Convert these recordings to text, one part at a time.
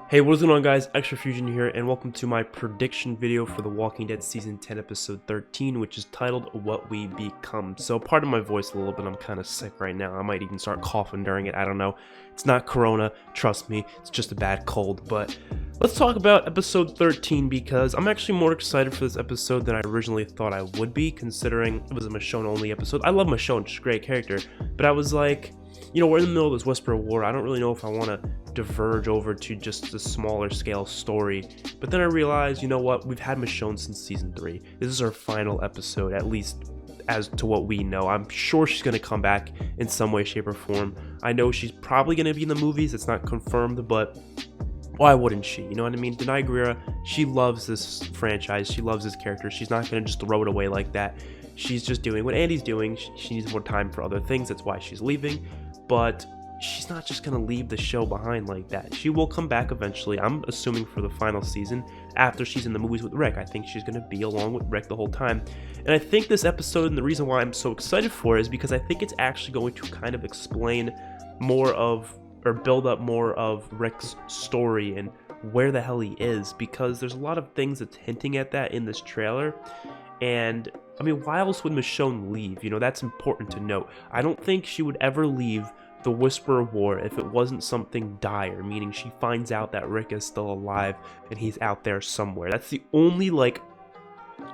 Hey, what is going on, guys? XpertFusion here, and welcome to my prediction video for The Walking Dead Season 10, Episode 13, which is titled What We Become. So, pardon my voice a little bit, I'm kind of sick right now. I might even start coughing during it, I don't know. It's not corona, trust me, it's just a bad cold. But let's talk about Episode 13, because I'm actually more excited for this episode than I originally thought I would be, considering it was a Michonne-only episode. I love Michonne, she's a great character, but I was like, you know, we're in the middle of this Whisper War. I don't really know if I want to diverge over to just a smaller scale story. But then I realized, you know what, we've had Michonne since season 3. This is her final episode, at least as to what we know. I'm sure she's going to come back in some way, shape, or form. I know she's probably going to be in the movies. It's not confirmed, but why wouldn't she? You know what I mean? Denai Guerra, she loves this franchise. She loves this character. She's not going to just throw it away like that. She's just doing what Andy's doing. She needs more time for other things. That's why she's leaving. But she's not just going to leave the show behind like that. She will come back eventually. I'm assuming for the final season after she's in the movies with Rick. I think she's going to be along with Rick the whole time. And I think this episode, and the reason why I'm so excited for it, is because I think it's actually going to kind of explain more of, or build up more of Rick's story and where the hell he is, because there's a lot of things that's hinting at that in this trailer. And I mean, why else would Michonne leave? You know, that's important to note. I don't think she would ever leave the Whisper War if it wasn't something dire, meaning she finds out that Rick is still alive and he's out there somewhere. That's the only, like,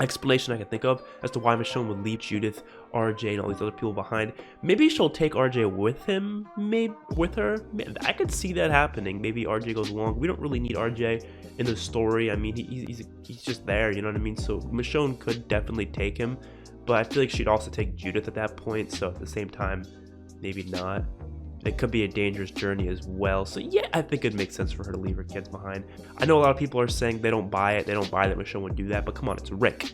explanation I can think of as to why Michonne would leave Judith, RJ, and all these other people behind. Maybe she'll take RJ with him, maybe with her. I could see that happening. Maybe RJ goes along. We don't really need RJ in the story. I mean, he's just there, you know what I mean? So Michonne could definitely take him, but I feel like she'd also take Judith at that point, so at the same time, maybe not. It could be a dangerous journey as well. So yeah, I think it makes sense for her to leave her kids behind. I know a lot of people are saying they don't buy it. They don't buy that Michonne would do that. But come on, it's Rick.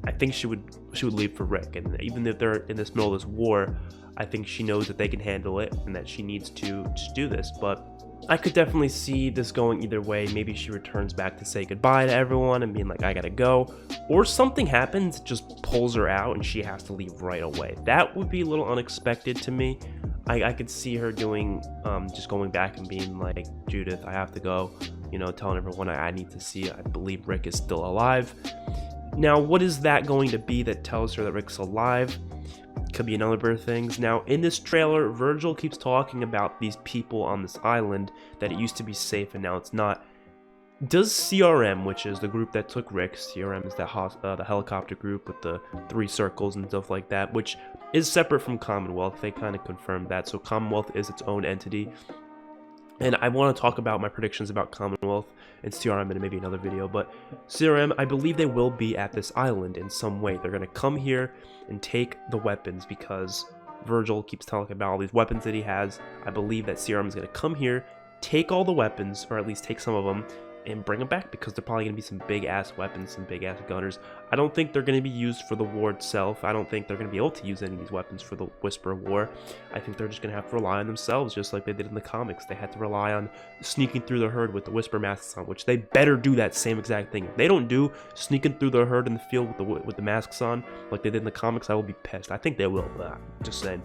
I think she would leave for Rick. And even if they're in this middle of this war, I think she knows that they can handle it and that she needs to just do this. But I could definitely see this going either way. Maybe she returns back to say goodbye to everyone and being like, I gotta go. Or something happens, just pulls her out and she has to leave right away. That would be a little unexpected to me. I could see her doing, just going back and being like, Judith, I have to go, you know, telling everyone I need to see, I believe Rick is still alive. Now, what is that going to be that tells her that Rick's alive? Could be a number of things. Now, in this trailer, Virgil keeps talking about these people on this island, that it used to be safe and now it's not. Does CRM, which is the group that took Rick, CRM is the helicopter group with the 3 circles and stuff like that, which is separate from Commonwealth. They kind of confirmed that. So Commonwealth is its own entity. And I want to talk about my predictions about Commonwealth and CRM in maybe another video. But CRM, I believe they will be at this island in some way. They're going to come here and take the weapons, because Virgil keeps talking about all these weapons that he has. I believe that CRM is going to come here, take all the weapons, or at least take some of them, and bring them back, because they're probably going to be some big ass weapons, some big ass gunners. I don't think they're going to be used for the war itself. I don't think they're going to be able to use any of these weapons for the Whisper War. I think they're just going to have to rely on themselves, just like they did in the comics. They had to rely on sneaking through the herd with the Whisper masks on, which they better do that same exact thing. If they don't do sneaking through the herd in the field with the masks on, like they did in the comics, I will be pissed. I think they will, but just saying.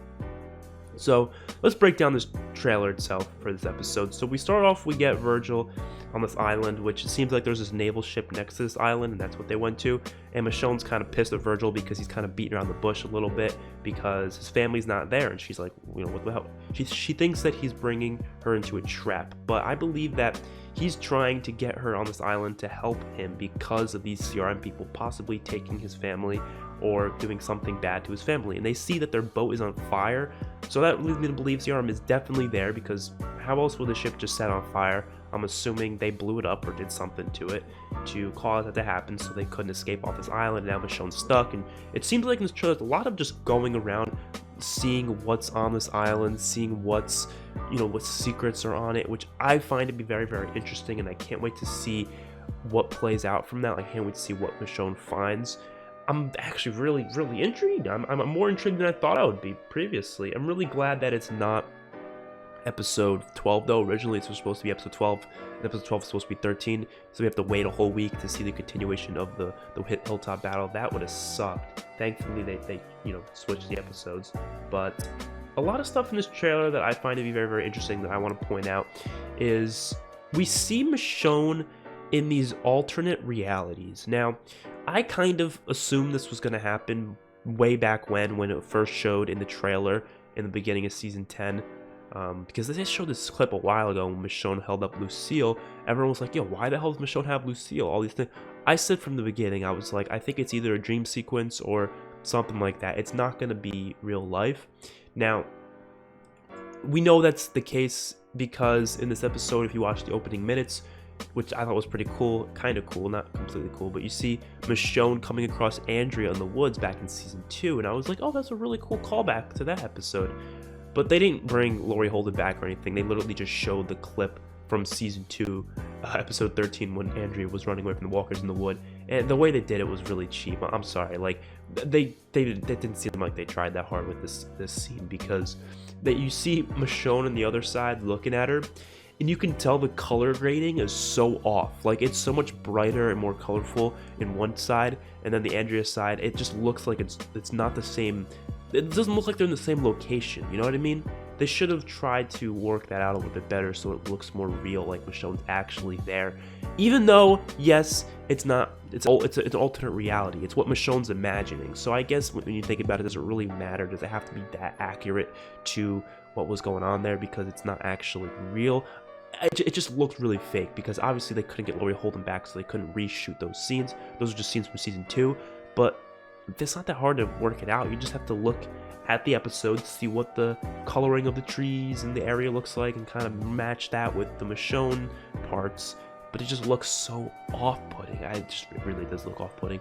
So let's break down this trailer itself for this episode. So we start off, we get Virgil on this island, which it seems like there's this naval ship next to this island, and that's what they went to. And Michonne's kind of pissed at Virgil because he's kind of beating around the bush a little bit because his family's not there, and she's like, you know, what the hell? She thinks that he's bringing her into a trap, but I believe that he's trying to get her on this island to help him because of these CRM people possibly taking his family or doing something bad to his family. And they see that their boat is on fire, so that leads me to believe CRM is definitely there, because how else would the ship just set on fire? I'm assuming they blew it up or did something to it to cause that to happen, so they couldn't escape off this island. Now Michonne's stuck, and it seems like in this trailer there's a lot of just going around, seeing what's on this island, seeing what's, you know, what secrets are on it, which I find to be very, very interesting, and I can't wait to see what plays out from that. I can't wait to see what Michonne finds. I'm actually really, really intrigued. I'm more intrigued than I thought I would be previously. I'm really glad that it's not episode 12, though. Originally it was supposed to be episode 12, and episode 12 is supposed to be 13, so we have to wait a whole week to see the continuation of the hilltop battle. That would have sucked. Thankfully they you know, switched the episodes. But a lot of stuff in this trailer that I find to be very, very interesting that I want to point out is we see Michonne in these alternate realities. Now, I kind of assumed this was going to happen way back when it first showed in the trailer in the beginning of season 10. Because they just showed this clip a while ago when Michonne held up Lucille. Everyone was like, yo, why the hell does Michonne have Lucille? All these things. I said from the beginning, I was like, I think it's either a dream sequence or something like that. It's not going to be real life. Now, we know that's the case because in this episode, if you watch the opening minutes, which I thought was pretty cool, kind of cool, not completely cool, but you see Michonne coming across Andrea in the woods back in season 2, and I was like, oh, that's a really cool callback to that episode. But they didn't bring Laurie Holden back or anything. They literally just showed the clip from season 2, episode 13, when Andrea was running away from the walkers in the wood. And the way they did it was really cheap. I'm sorry, like they didn't seem like they tried that hard with this scene, because you see Michonne on the other side looking at her, and you can tell the color grading is so off. Like, it's so much brighter and more colorful in one side, and then the Andrea side, it just looks like it's not the same. It doesn't look like they're in the same location, you know what I mean? They should have tried to work that out a little bit better so it looks more real, like Michonne's actually there. Even though, yes, it's not, it's an alternate reality. It's what Michonne's imagining. So I guess when you think about it, does it really matter? Does it have to be that accurate to what was going on there because it's not actually real? It just looked really fake, because obviously they couldn't get Laurie Holden back, so they couldn't reshoot those scenes. Those are just scenes from season 2, but it's not that hard to work it out. You just have to look at the episode, see what the coloring of the trees and the area looks like, and kind of match that with the Michonne parts. But it just looks so off-putting. It really does look off-putting.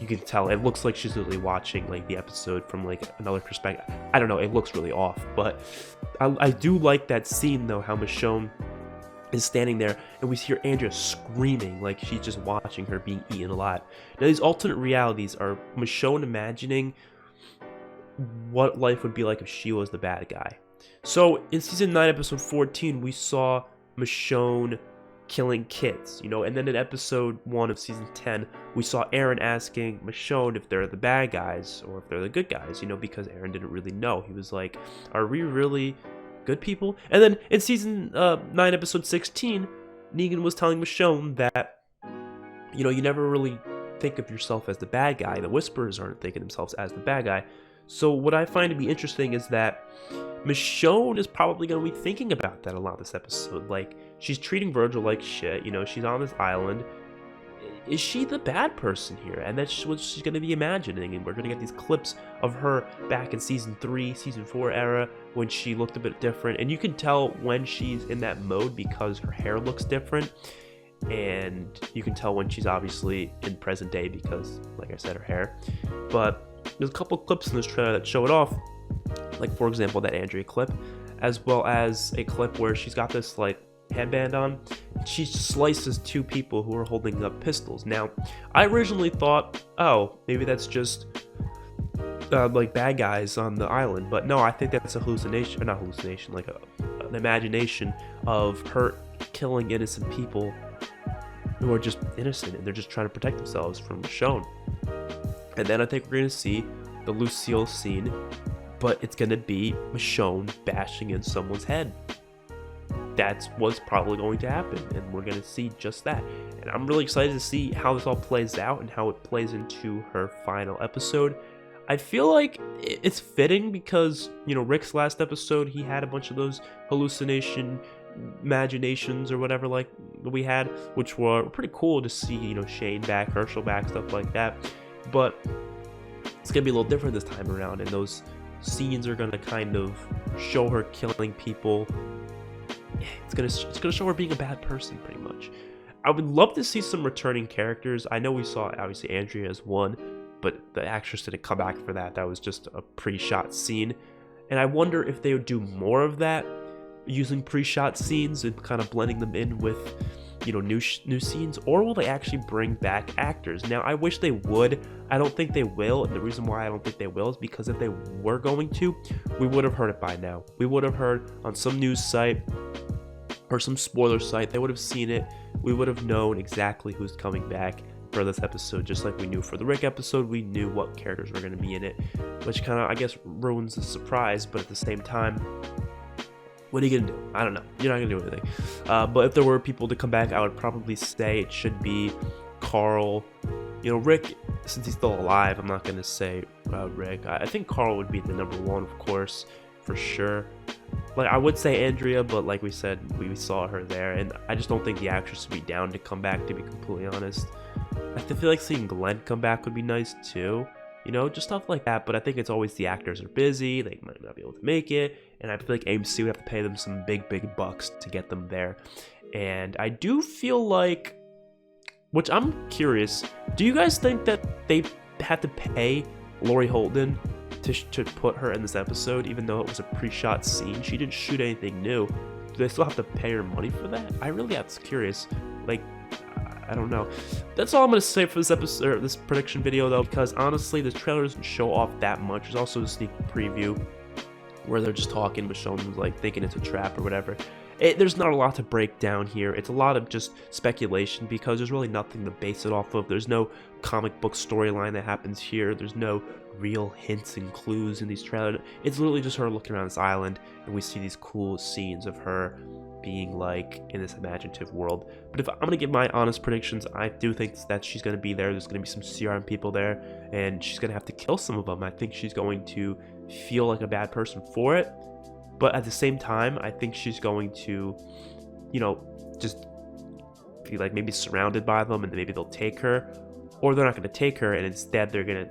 You can tell it looks like she's literally watching like the episode from like another perspective. I don't know, it looks really off. But I do like that scene though, how Michonne is standing there and we hear Andrea screaming like she's just watching her being eaten alive. Now, these alternate realities are Michonne imagining what life would be like if she was the bad guy. So in season 9, episode 14, we saw Michonne killing kids, you know, and then in episode 1 of season 10, we saw Aaron asking Michonne if they're the bad guys or if they're the good guys, you know, because Aaron didn't really know. He was like, are we really good people? And then in season 9, episode 16, Negan was telling Michonne that, you know, you never really think of yourself as the bad guy. The Whisperers aren't thinking themselves as the bad guy. So what I find to be interesting is that Michonne is probably going to be thinking about that a lot this episode. Like, she's treating Virgil like shit, you know, she's on this island. Is she the bad person here? And that's what she's going to be imagining. And we're going to get these clips of her back in season 3, season 4 era, when she looked a bit different. And you can tell when she's in that mode because her hair looks different. And you can tell when she's obviously in present day because, like I said, her hair. But there's a couple clips in this trailer that show it off. Like, for example, that Andrea clip. As well as a clip where she's got this, like, headband on. She slices 2 people who are holding up pistols. Now, I originally thought, oh, maybe that's just like bad guys on the island, but no, I think that's a hallucination, or not hallucination, like an imagination of her killing innocent people who are just innocent and they're just trying to protect themselves from Michonne. And then I think we're gonna see the Lucille scene, but it's gonna be Michonne bashing in someone's head. That's what's probably going to happen, and we're going to see just that. And I'm really excited to see how this all plays out and how it plays into her final episode. I feel like it's fitting because, you know, Rick's last episode, he had a bunch of those hallucination imaginations or whatever like we had, which were pretty cool to see, you know, Shane back, Herschel back, stuff like that. But it's going to be a little different this time around, and those scenes are going to kind of show her killing people. It's gonna show her being a bad person, pretty much. I would love to see some returning characters. I know we saw, obviously, Andrea as one, but the actress didn't come back for that. That was just a pre-shot scene. And I wonder if they would do more of that, using pre-shot scenes and kind of blending them in with, you know, new scenes, or will they actually bring back actors? Now, I wish they would. I don't think they will, and the reason why I don't think they will is because if they were going to, we would have heard it by now. We would have heard on some news site or some spoiler site, they would have seen it. We would have known exactly who's coming back for this episode, just like we knew for the Rick episode, we knew what characters were going to be in it, which kind of, I guess, ruins the surprise, but at the same time, What are you gonna do? I don't know. You're not gonna do anything. But if there were people to come back, I would probably say it should be Carl. You know, Rick, since he's still alive, I'm not gonna say Rick. I think Carl would be the number one, of course, for sure. Like, I would say Andrea, but like we said, we saw her there, and I just don't think the actress would be down to come back, to be completely honest. I feel like seeing Glenn come back would be nice too. You know, just stuff like that, but I think it's always the actors are busy, they might not be able to make it, and I feel like AMC would have to pay them some big bucks to get them there. And I do feel like, which I'm curious, do you guys think that they had to pay Laurie Holden to put her in this episode, even though it was a pre-shot scene? She didn't shoot anything new. Do they still have to pay her money for that? I really am curious. Like, I don't know. That's all I'm gonna say for this episode, or this prediction video, though, because honestly, the trailer doesn't show off that much. There's also a sneak preview where they're just talking, Michonne's like thinking it's a trap or whatever. There's not a lot to break down here. It's a lot of just speculation because there's really nothing to base it off of. There's no comic book storyline that happens here. There's no real hints and clues in these trailers. It's literally just her looking around this island, and we see these cool scenes of her being like in this imaginative world. But if I'm gonna give my honest predictions, I do think that she's gonna be there. There's gonna be some CRM people there, and she's gonna have to kill some of them. I think she's going to feel like a bad person for it, but at the same time, I think she's going to, you know, just be like maybe surrounded by them, and then maybe they'll take her, or they're not gonna take her, and instead they're gonna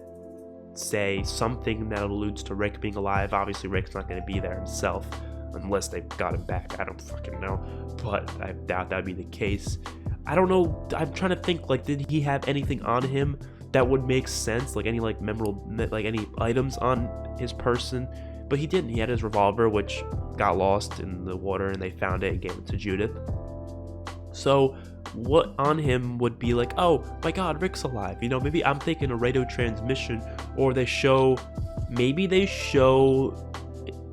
say something that alludes to Rick being alive. Obviously, Rick's not gonna be there himself unless they got him back. I don't fucking know, but I doubt that'd be the case. I don't know. I'm trying to think, like, did he have anything on him that would make sense, like any like memorable, like any items on his person? But he didn't. He had his revolver, which got lost in the water, and they found it and gave it to Judith. So what on him would be like, oh my god, Rick's alive? You know, maybe I'm thinking a radio transmission, or maybe they show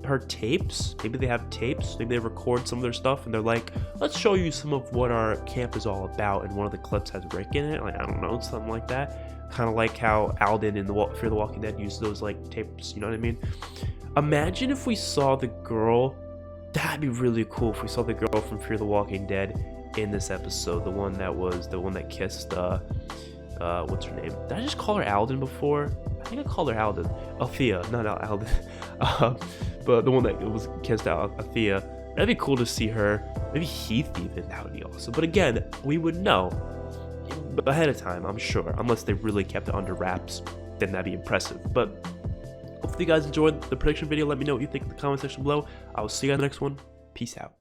her tapes. Maybe they have tapes. Maybe they record some of their stuff, and they're like, let's show you some of what our camp is all about, and one of the clips has Rick in it. Like, I don't know, something like that. Kind of like how Alden in Fear the Walking Dead used those like tapes. You know what I mean? Imagine if we saw the girl. That'd be really cool if we saw the girl from Fear the Walking Dead in this episode. The one that kissed what's her name? Did I just call her Alden before? I think I called her Alden. Althea, not Alden. But the one that was kissed out, Althea. That'd be cool to see her. Maybe Heath even. That would be awesome. But again, we would know ahead of time, I'm sure. Unless they really kept it under wraps, then that'd be impressive. But hopefully you guys enjoyed the prediction video. Let me know what you think in the comment section below. I will see you guys in the next one. Peace out.